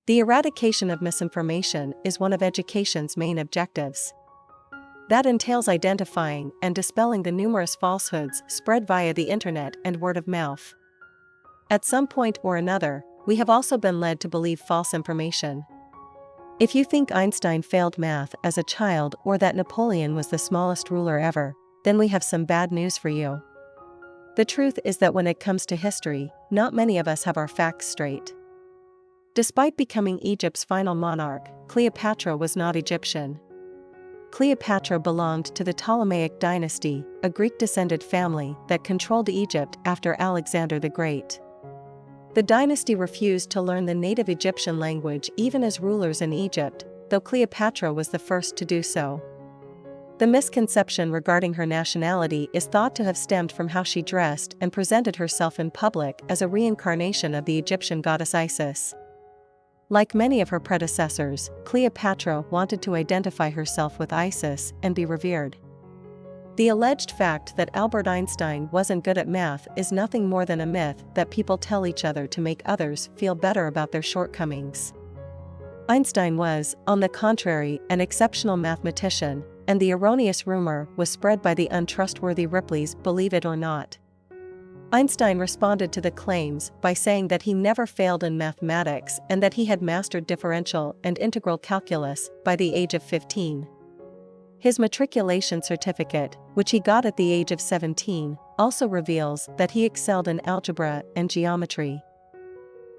The eradication of misinformation is one of education's main objectives. That entails identifying and dispelling the numerous falsehoods spread via the internet and word of mouth. At some point or another, we have also been led to believe false information. If you think Einstein failed math as a child or that Napoleon was the smallest ruler ever, then we have some bad news for you. The truth is that when it comes to history, not many of us have our facts straight. Despite becoming Egypt's final monarch, Cleopatra was not Egyptian. Cleopatra belonged to the Ptolemaic dynasty, a Greek-descended family that controlled Egypt after Alexander the Great. The dynasty refused to learn the native Egyptian language even as rulers in Egypt, though Cleopatra was the first to do so. The misconception regarding her nationality is thought to have stemmed from how she dressed and presented herself in public as a reincarnation of the Egyptian goddess Isis. Like many of her predecessors, Cleopatra wanted to identify herself with Isis and be revered. The alleged fact that Albert Einstein wasn't good at math is nothing more than a myth that people tell each other to make others feel better about their shortcomings. Einstein was, on the contrary, an exceptional mathematician, and the erroneous rumor was spread by the untrustworthy Ripley's Believe It or Not. Einstein responded to the claims by saying that he never failed in mathematics and that he had mastered differential and integral calculus by the age of 15. His matriculation certificate, which he got at the age of 17, also reveals that he excelled in algebra and geometry.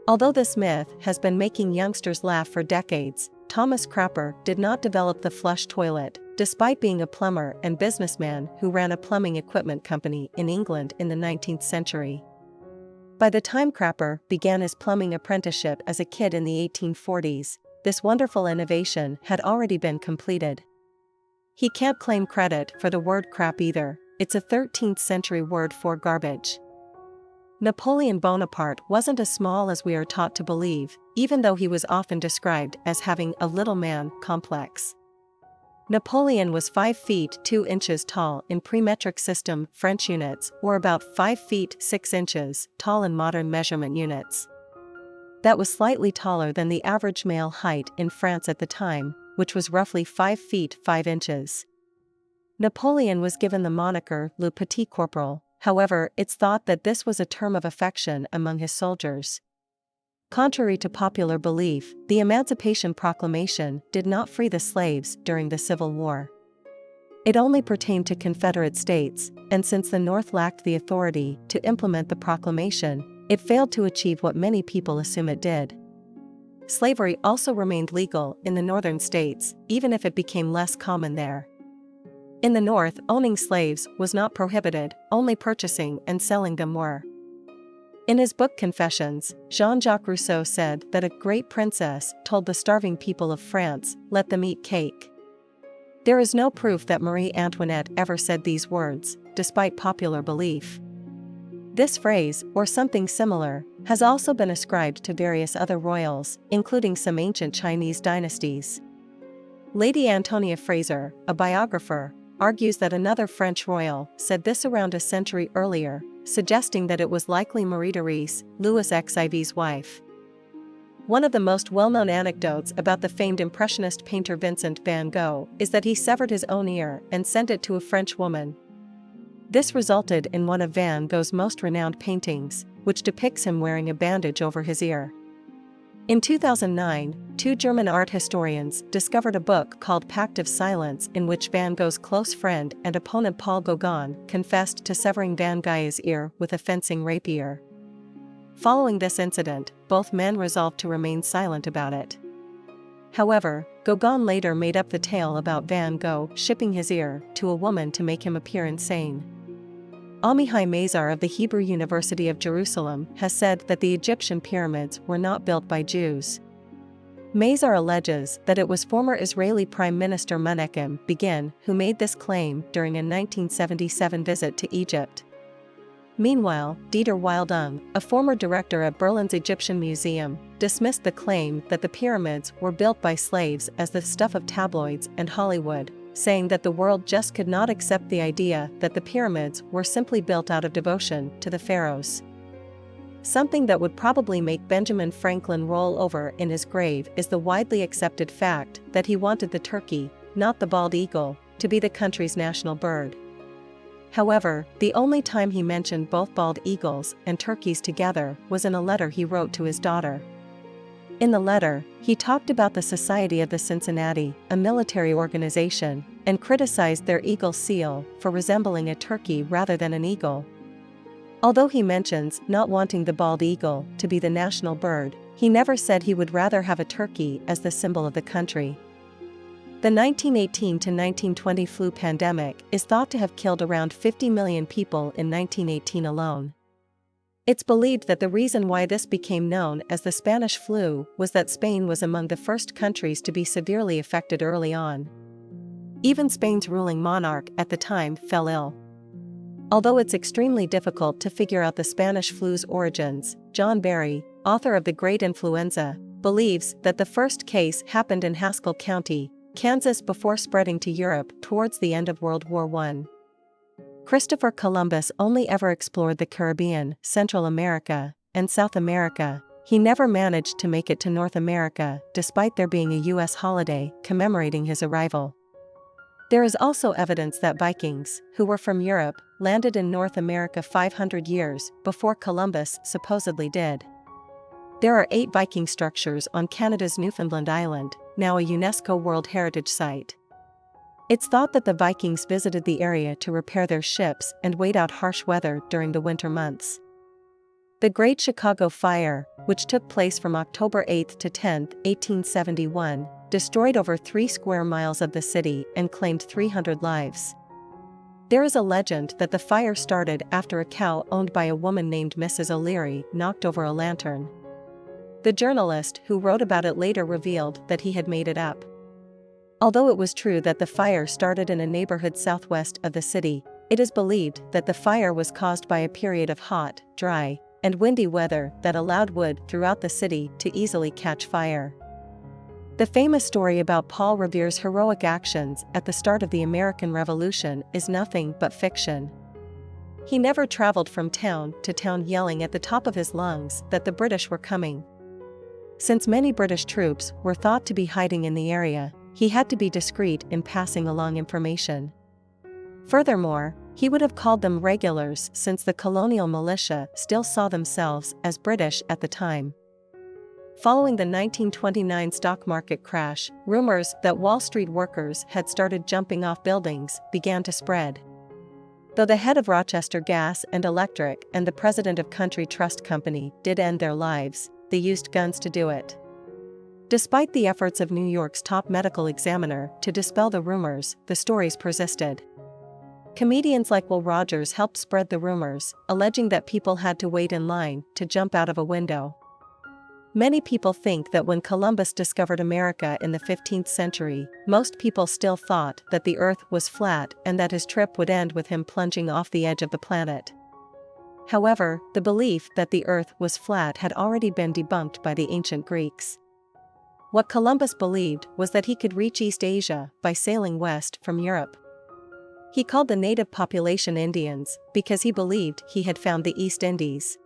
Although this myth has been making youngsters laugh for decades, Thomas Crapper did not develop the flush toilet, despite being a plumber and businessman who ran a plumbing equipment company in England in the 19th century. By the time Crapper began his plumbing apprenticeship as a kid in the 1840s, this wonderful innovation had already been completed. He can't claim credit for the word crap either, it's a 13th century word for garbage. Napoleon Bonaparte wasn't as small as we are taught to believe, even though he was often described as having a little man complex. Napoleon was 5 feet 2 inches tall in pre-metric system French units, or about 5 feet 6 inches tall in modern measurement units. That was slightly taller than the average male height in France at the time, which was roughly 5 feet 5 inches. Napoleon was given the moniker Le Petit Corporal. However, it's thought that this was a term of affection among his soldiers. Contrary to popular belief, the Emancipation Proclamation did not free the slaves during the Civil War. It only pertained to Confederate states, and since the North lacked the authority to implement the proclamation, it failed to achieve what many people assume it did. Slavery also remained legal in the northern states, even if it became less common there. In the North, owning slaves was not prohibited, only purchasing and selling them were. In his book Confessions, Jean-Jacques Rousseau said that a great princess told the starving people of France, "Let them eat cake." There is no proof that Marie Antoinette ever said these words, despite popular belief. This phrase, or something similar, has also been ascribed to various other royals, including some ancient Chinese dynasties. Lady Antonia Fraser, a biographer, argues that another French royal said this around a century earlier, suggesting that it was likely Marie Therese, Louis XIV's wife. One of the most well-known anecdotes about the famed Impressionist painter Vincent van Gogh is that he severed his own ear and sent it to a French woman. This resulted in one of Van Gogh's most renowned paintings, which depicts him wearing a bandage over his ear. In 2009, 2 German art historians discovered a book called Pact of Silence in which Van Gogh's close friend and opponent Paul Gauguin confessed to severing Van Gogh's ear with a fencing rapier. Following this incident, both men resolved to remain silent about it. However, Gauguin later made up the tale about Van Gogh shipping his ear to a woman to make him appear insane. Amihai Mazar of the Hebrew University of Jerusalem has said that the Egyptian pyramids were not built by Jews. Mazar alleges that it was former Israeli Prime Minister Menachem Begin who made this claim during a 1977 visit to Egypt. Meanwhile, Dieter Wildung, a former director at Berlin's Egyptian Museum, dismissed the claim that the pyramids were built by slaves as the stuff of tabloids and Hollywood, saying that the world just could not accept the idea that the pyramids were simply built out of devotion to the pharaohs. Something that would probably make Benjamin Franklin roll over in his grave is the widely accepted fact that he wanted the turkey, not the bald eagle, to be the country's national bird. However, the only time he mentioned both bald eagles and turkeys together was in a letter he wrote to his daughter. In the letter, he talked about the Society of the Cincinnati, a military organization, and criticized their eagle seal for resembling a turkey rather than an eagle. Although he mentions not wanting the bald eagle to be the national bird, he never said he would rather have a turkey as the symbol of the country. The 1918 to 1920 flu pandemic is thought to have killed around 50 million people in 1918 alone. It's believed that the reason why this became known as the Spanish flu was that Spain was among the first countries to be severely affected early on. Even Spain's ruling monarch at the time fell ill. Although it's extremely difficult to figure out the Spanish flu's origins, John Barry, author of The Great Influenza, believes that the first case happened in Haskell County, Kansas before spreading to Europe towards the end of World War I. Christopher Columbus only ever explored the Caribbean, Central America, and South America. He never managed to make it to North America, despite there being a U.S. holiday commemorating his arrival. There is also evidence that Vikings, who were from Europe, landed in North America 500 years before Columbus supposedly did. There are 8 Viking structures on Canada's Newfoundland Island, now a UNESCO World Heritage Site. It's thought that the Vikings visited the area to repair their ships and wait out harsh weather during the winter months. The Great Chicago Fire, which took place from October 8 to 10, 1871, destroyed over 3 square miles of the city and claimed 300 lives. There is a legend that the fire started after a cow owned by a woman named Mrs. O'Leary knocked over a lantern. The journalist who wrote about it later revealed that he had made it up. Although it was true that the fire started in a neighborhood southwest of the city, it is believed that the fire was caused by a period of hot, dry, and windy weather that allowed wood throughout the city to easily catch fire. The famous story about Paul Revere's heroic actions at the start of the American Revolution is nothing but fiction. He never traveled from town to town yelling at the top of his lungs that the British were coming. Since many British troops were thought to be hiding in the area, he had to be discreet in passing along information. Furthermore, he would have called them regulars since the colonial militia still saw themselves as British at the time. Following the 1929 stock market crash, rumors that Wall Street workers had started jumping off buildings began to spread. Though the head of Rochester Gas and Electric and the president of Country Trust Company did end their lives, they used guns to do it. Despite the efforts of New York's top medical examiner to dispel the rumors, the stories persisted. Comedians like Will Rogers helped spread the rumors, alleging that people had to wait in line to jump out of a window. Many people think that when Columbus discovered America in the 15th century, most people still thought that the Earth was flat and that his trip would end with him plunging off the edge of the planet. However, the belief that the Earth was flat had already been debunked by the ancient Greeks. What Columbus believed was that he could reach East Asia by sailing west from Europe. He called the native population Indians because he believed he had found the East Indies.